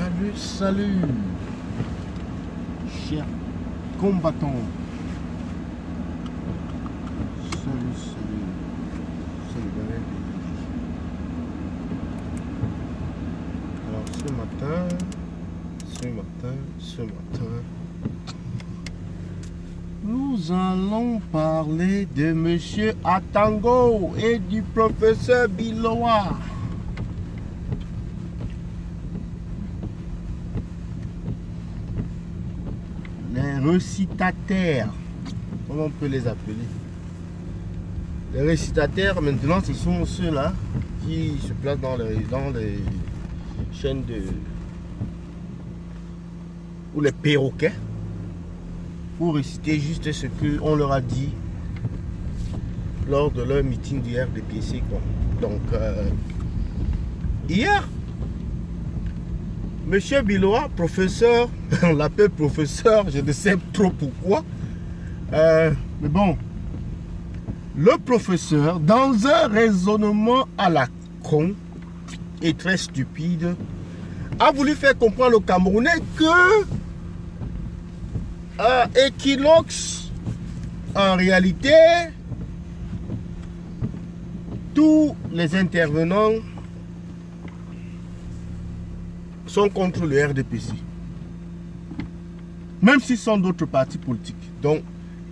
Salut, salut, chers combattants. Salut, salut. Salut, Daniel. Alors, ce matin, nous allons parler de Monsieur Atango et du professeur Biloa. Les récitataires, comment on peut les appeler? Les récitataires, maintenant, ce sont ceux-là qui se placent dans les chaînes de... ou les perroquets pour réciter juste ce qu'on leur a dit lors de leur meeting du RDPC, quoi. Donc, hier, Monsieur Biloa, professeur, on l'appelle professeur, je ne sais trop pourquoi. Mais bon, le professeur, dans un raisonnement à la con et très stupide, a voulu faire comprendre aux Camerounais que Equinox, en réalité, tous les intervenants sont contre le RDPC. Même s'ils sont d'autres partis politiques. Donc,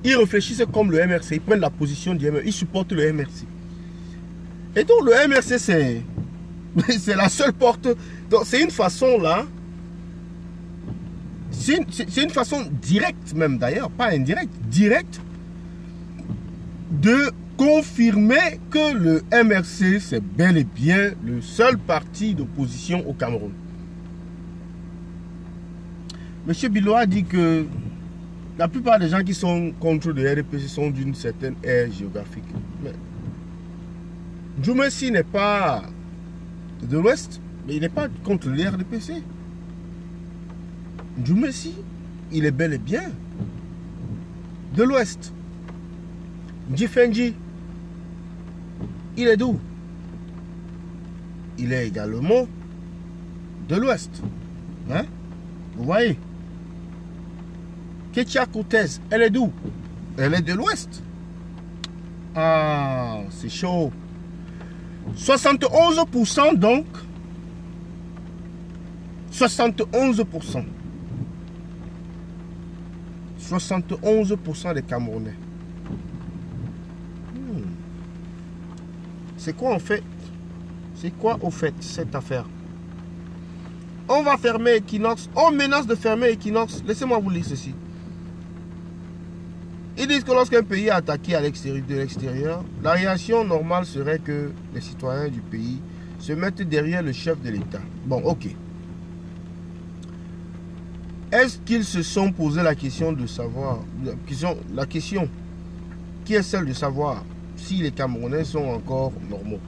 ils réfléchissent comme le MRC. Ils prennent la position du MRC. Ils supportent le MRC. Et donc, le MRC, c'est la seule porte. Donc, c'est une façon là. C'est une façon directe, même d'ailleurs, pas indirecte, directe, de confirmer que le MRC, c'est bel et bien le seul parti d'opposition au Cameroun. Monsieur Biloa a dit que la plupart des gens qui sont contre le RDPC sont d'une certaine aire géographique. Mais Djoumessi n'est pas de l'Ouest, mais il n'est pas contre le RDPC. Djoumessi, il est bel et bien de l'Ouest. Djifenji, il est d'où? Il est également de l'Ouest. Hein? Vous voyez? Ketia Cortez, elle est d'où? Elle est de l'Ouest. Ah, c'est chaud. 71% donc. 71%. 71% des Camerounais. C'est quoi en fait? C'est quoi au fait cette affaire? On va fermer Equinox. On menace de fermer Equinox. Laissez-moi vous lire ceci. Ils disent que lorsqu'un pays est attaqué de l'extérieur, la réaction normale serait que les citoyens du pays se mettent derrière le chef de l'État. Bon, ok. Est-ce qu'ils se sont posé la question de savoir, la question qui est celle de savoir si les Camerounais sont encore normaux?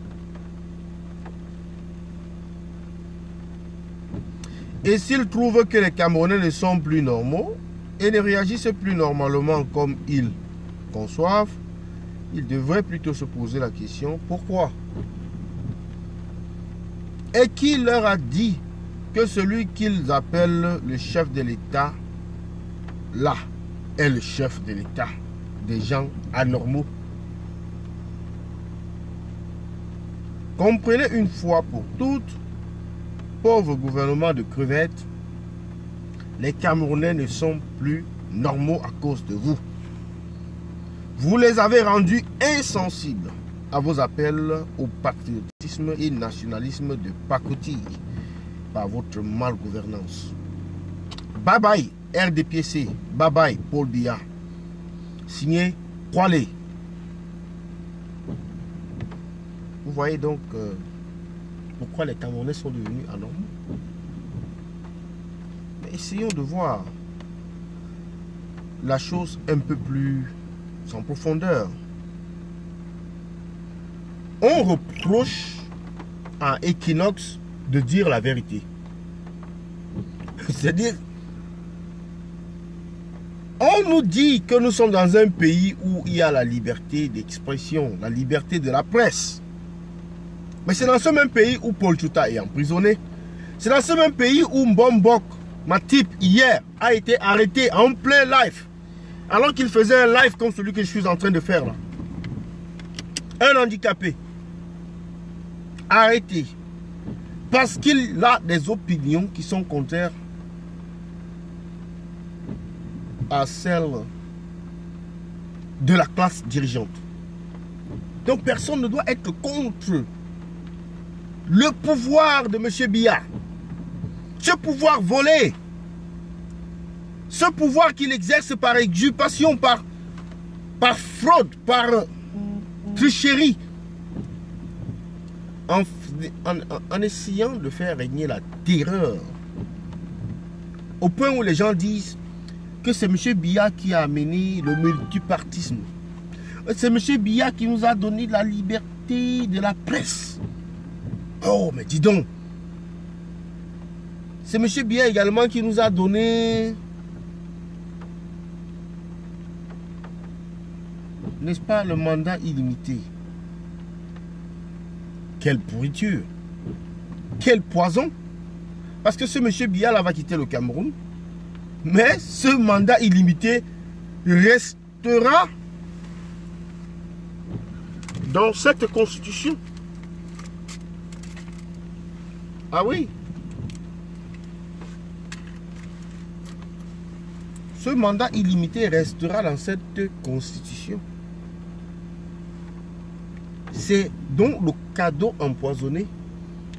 Et s'ils trouvent que les Camerounais ne sont plus normaux et ne réagissent plus normalement comme ils conçoivent, ils devraient plutôt se poser la question pourquoi? Et qui leur a dit que celui qu'ils appellent le chef de l'État, là, est le chef de l'État des gens anormaux? Comprenez une fois pour toutes, pauvre gouvernement de crevettes, les Camerounais ne sont plus normaux à cause de vous. Vous les avez rendus insensibles à vos appels au patriotisme et nationalisme de pacotille par votre malgouvernance. Bye bye RDPC, bye bye Paul Biya. Signé Croix-les. Vous voyez donc pourquoi les Camerounais sont devenus anormaux. Mais essayons de voir la chose un peu plus en profondeur. On reproche à Equinox de dire la vérité. C'est-à-dire, on nous dit que nous sommes dans un pays où il y a la liberté d'expression, la liberté de la presse. Mais c'est dans ce même pays où Paul Tchouta est emprisonné. C'est dans ce même pays où Mbombok Matip, hier, a été arrêté en plein live. Alors qu'il faisait un live comme celui que je suis en train de faire là. Un handicapé. Arrêté. Parce qu'il a des opinions qui sont contraires à celles de la classe dirigeante. Donc personne ne doit être contre le pouvoir de M. Biya. Ce pouvoir volé, ce pouvoir qu'il exerce par usurpation, par fraude, par tricherie, en essayant de faire régner la terreur, au point où les gens disent que c'est M. Biya qui a amené le multipartisme. C'est M. Biya qui nous a donné la liberté de la presse. Oh, mais dis donc. C'est M. Biya également qui nous a donné, n'est-ce pas, le mandat illimité. Quelle pourriture. Quel poison. Parce que ce M. Biya là va quitter le Cameroun. Mais ce mandat illimité restera dans cette constitution. Ah oui. Ce mandat illimité restera dans cette constitution. C'est donc le cadeau empoisonné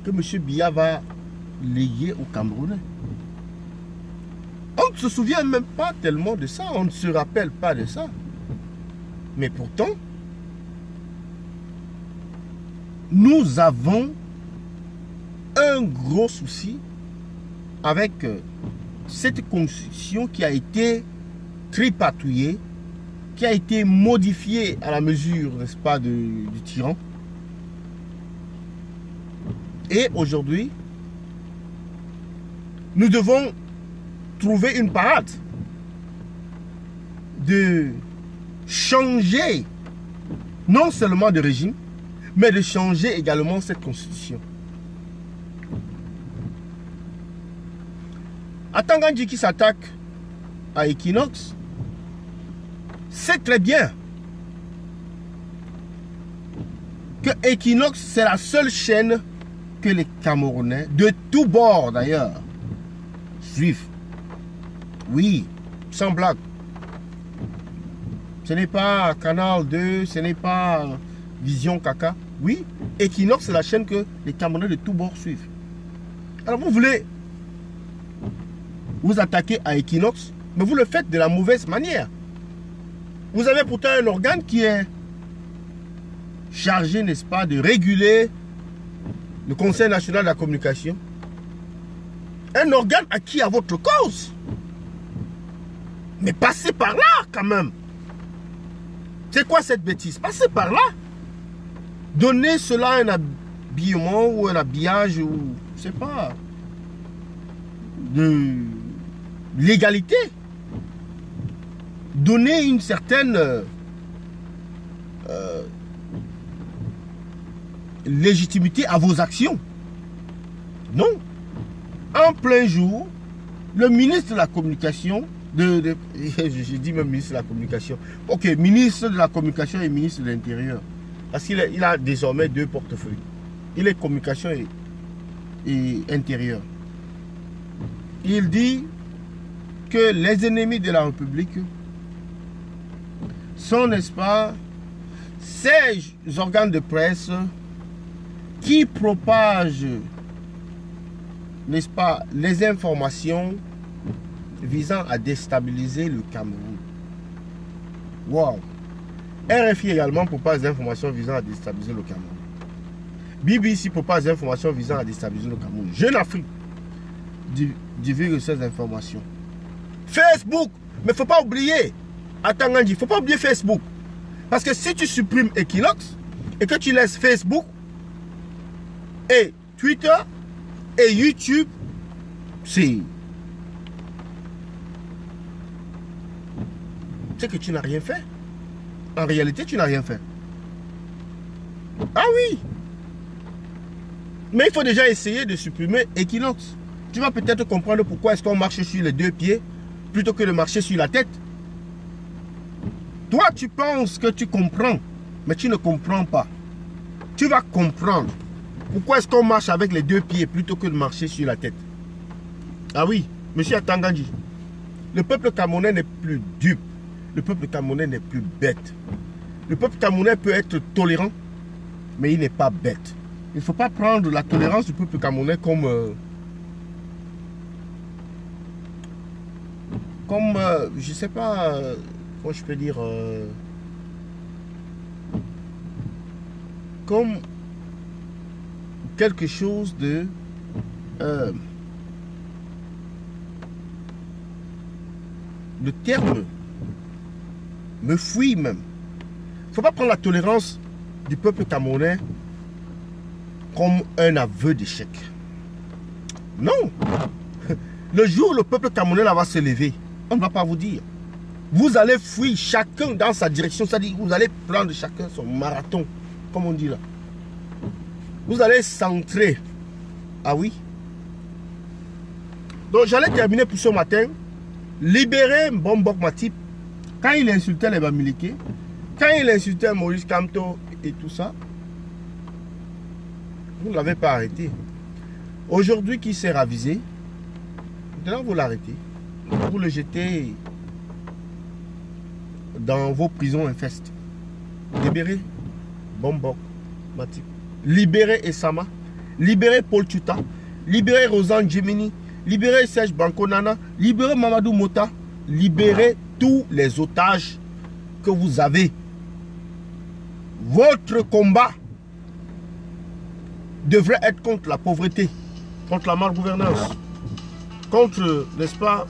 que M. Biya va léguer aux Camerounais. On ne se souvient même pas tellement de ça, on ne se rappelle pas de ça. Mais pourtant, nous avons un gros souci avec cette constitution qui a été tripatouillée, qui a été modifiée à la mesure, n'est-ce pas, du tyran. Et aujourd'hui, nous devons trouver une parade de changer non seulement de régime, mais de changer également cette constitution. Atangandji qui s'attaque à Equinox, c'est très bien que Equinox, c'est la seule chaîne que les Camerounais, de tous bords d'ailleurs, suivent. Oui, sans blague. Ce n'est pas Canal 2, ce n'est pas Vision Caca. Oui, Equinox, c'est la chaîne que les Camerounais de tous bords suivent. Alors vous voulez vous attaquer à Equinox, mais vous le faites de la mauvaise manière. Vous avez pourtant un organe qui est chargé, n'est-ce pas, de réguler le Conseil national de la communication. Un organe acquis à votre cause. Mais passez par là quand même. C'est quoi cette bêtise? Passez par là. Donnez cela un habillement ou un habillage ou, je sais pas, de légalité. Donnez une certaine légitimité à vos actions. Non. En plein jour, le ministre de la communication, je dis même ministre de la communication, ok, ministre de la communication et ministre de l'Intérieur, parce qu'il a désormais deux portefeuilles. Il est communication et intérieur. Il dit que les ennemis de la République sont, n'est-ce pas, ces organes de presse qui propagent, n'est-ce pas, les informations visant à déstabiliser le Cameroun. Wow. RFI également propage des informations visant à déstabiliser le Cameroun. BBC propage des informations visant à déstabiliser le Cameroun. Jeune Afrique divulgue ces informations. Facebook, mais il ne faut pas oublier, attends, il ne faut pas oublier Facebook. Parce que si tu supprimes Equinox et que tu laisses Facebook et Twitter et YouTube, c'est que tu n'as rien fait. En réalité, tu n'as rien fait. Ah oui. Mais il faut déjà essayer de supprimer Equinox. Tu vas peut-être comprendre pourquoi est-ce qu'on marche sur les deux pieds plutôt que de marcher sur la tête. Toi, tu penses que tu comprends, mais tu ne comprends pas. Tu vas comprendre pourquoi est-ce qu'on marche avec les deux pieds plutôt que de marcher sur la tête. Ah oui, monsieur Atangandji, le peuple camerounais n'est plus dupe. Le peuple camerounais n'est plus bête. Le peuple camerounais peut être tolérant, mais il n'est pas bête. Il ne faut pas prendre la tolérance du peuple camerounais comme je ne sais pas, comment je peux dire, comme quelque chose de le terme me fuit même. Il ne faut pas prendre la tolérance du peuple camerounais comme un aveu d'échec. Non. Le jour où le peuple camerounais va se lever, on ne va pas vous dire. Vous allez fuir chacun dans sa direction, c'est-à-dire vous allez prendre chacun son marathon, comme on dit là. Vous allez centrer. Ah oui. Donc j'allais terminer pour ce matin. Libérer Mbombok Matip quand il insultait les Bamileke, quand il insultait Maurice Kamto et tout ça. Vous ne l'avez pas arrêté. Aujourd'hui, qui s'est ravisé, maintenant vous l'arrêtez. Vous le jetez dans vos prisons infestes. Libérez Mbombok Matip. Libérez Essama. Libérez Paul Tuta. Libérez Rosanne Djemini. Libérez Serge Bankonana. Libérez Mamadou Mota. Libérez tous les otages que vous avez. Votre combat devrait être contre la pauvreté, contre la malgouvernance, contre, n'est-ce pas,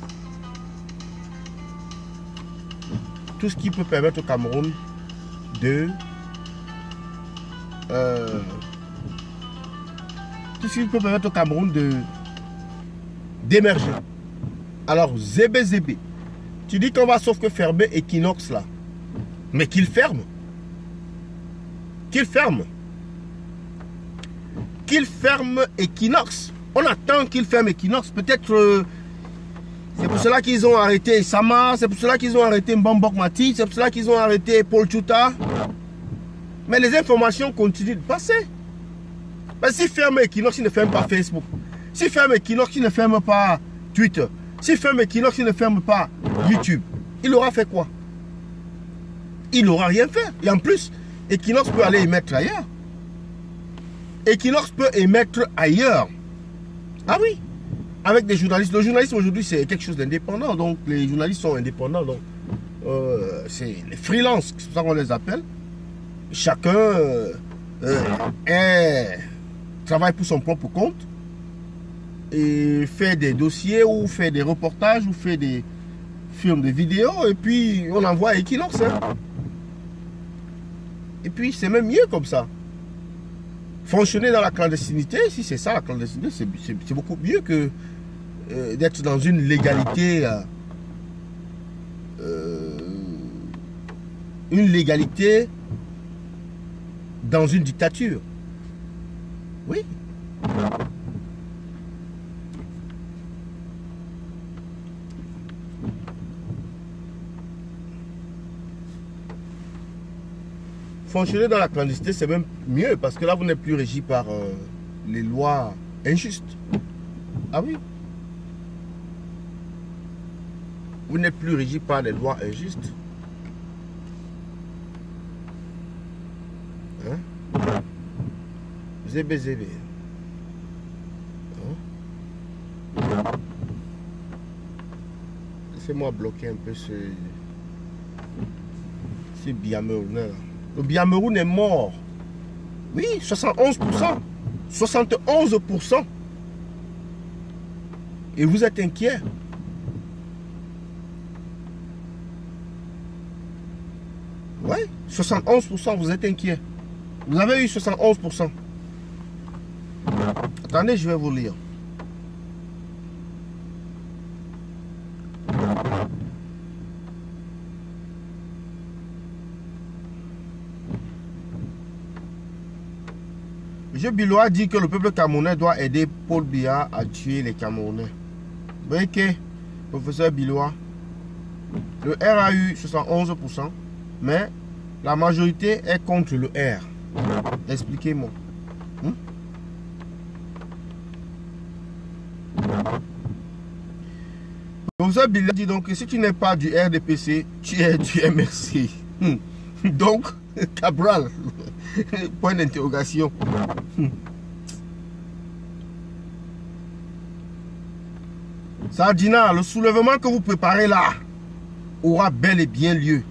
tout ce qui peut permettre au Cameroun de d'émerger. Alors Zébé, tu dis qu'on va sauf que fermer Equinox là, mais qu'il ferme. Qu'il ferme Equinox. On attend qu'il ferme Equinox. Peut-être c'est pour cela qu'ils ont arrêté Sama, c'est pour cela qu'ils ont arrêté Mbombok Mati, c'est pour cela qu'ils ont arrêté Paul Tuta. Mais les informations continuent de passer. Mais s'il ferme Equinox, il ne ferme pas Facebook. S'il ferme Equinox, il ne ferme pas Twitter. S'il ferme Equinox, il ne ferme pas YouTube. Il aura fait quoi? Il n'aura rien fait. Et en plus, Equinox peut aller émettre ailleurs. Equinox peut émettre ailleurs. Ah oui. Avec des journalistes. Le journalisme aujourd'hui, c'est quelque chose d'indépendant. Donc, les journalistes sont indépendants. Donc, c'est les freelances, c'est ça qu'on les appelle. Chacun travaille pour son propre compte. Et fait des dossiers, ou fait des reportages, ou fait des films, des vidéos. Et puis, on envoie à Equinox. Hein. Et puis, c'est même mieux comme ça. Fonctionner dans la clandestinité, si c'est ça la clandestinité, c'est beaucoup mieux que d'être dans une légalité. Une légalité dans une dictature. Oui. Fonctionner dans la clandestinité, c'est même mieux parce que là, vous n'êtes plus régi par les lois injustes. Ah oui. Vous n'êtes plus régi par les lois injustes. Hein? Zébé. Hein? Laissez-moi bloquer un peu ce Biamerounais là. Le Biameroun est mort. Oui, 71%. 71%. Et vous êtes inquiet. Oui, 71%, vous êtes inquiet. Vous avez eu 71%. Attendez, je vais vous lire. M. Biloua dit que le peuple camerounais doit aider Paul Biya à tuer les Camerounais. Vous voyez que, professeur Biloua, le R a eu 71%, mais la majorité est contre le R. Expliquez-moi. Professeur Biloua dit donc que si tu n'es pas du RDPC, tu es du MRC. Donc, Cabral, point d'interrogation. Sardina, le soulèvement que vous préparez là aura bel et bien lieu.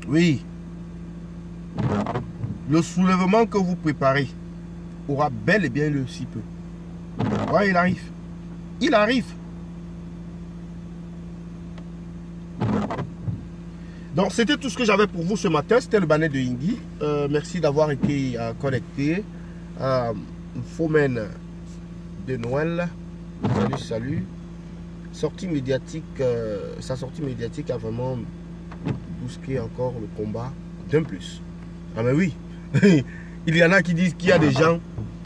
Oui. Le soulèvement que vous préparez aura bel et bien lieu si peu. Ouais, il arrive. Il arrive. Donc, c'était tout ce que j'avais pour vous ce matin. C'était le Banet de Yingui. Merci d'avoir été connecté. Fomen de Noël. Salut, salut. Sortie médiatique, sa sortie médiatique a vraiment bousqué encore le combat d'un plus. Ah mais oui, il y en a qui disent qu'il y a des gens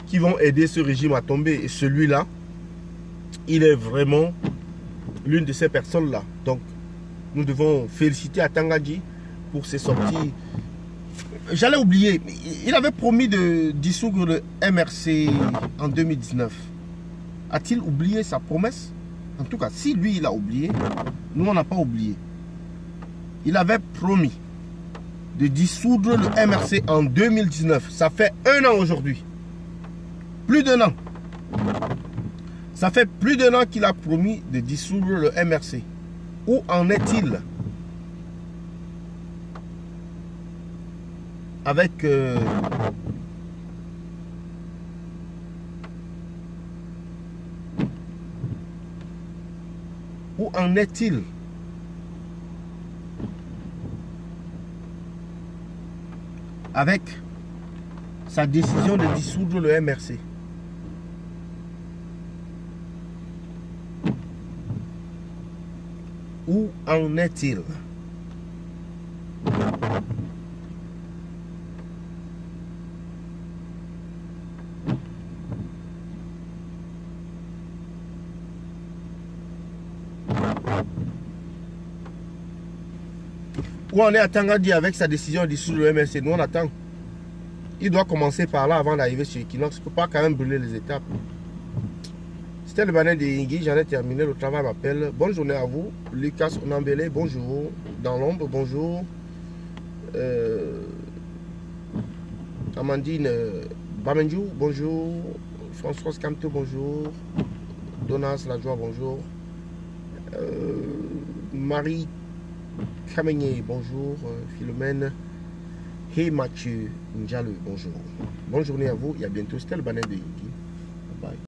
qui vont aider ce régime à tomber. Et celui-là, il est vraiment l'une de ces personnes-là. Donc, nous devons féliciter Atangadji pour ses sorties. J'allais oublier, il avait promis de dissoudre le MRC en 2019. A-t-il oublié sa promesse? En tout cas, si lui il a oublié, nous on n'a pas oublié. Il avait promis de dissoudre le MRC en 2019. Ça fait 1 an aujourd'hui. Plus d'1 an. Ça fait plus d'1 an qu'il a promis de dissoudre le MRC. Où en est-il avec où en est-il avec sa décision de dissoudre le MRC? Où en est-il? Où en est Atangadji avec sa décision de dissoudre le MRC? Nous on attend. Il doit commencer par là avant d'arriver sur Equinox. Il ne peut pas quand même brûler les étapes. C'était le Banet de Yingui, j'en ai terminé, le travail m'appelle. Bonne journée à vous. Lucas Onambele, bonjour. Dans l'ombre, bonjour. Amandine Bamenjou, bonjour. Françoise Camto, bonjour. Donas Lajoie, bonjour. Marie Kamenye, bonjour. Philomène. Hey Mathieu Njalo, bonjour. Bonne journée à vous et à bientôt. C'était le Banet de Yingui.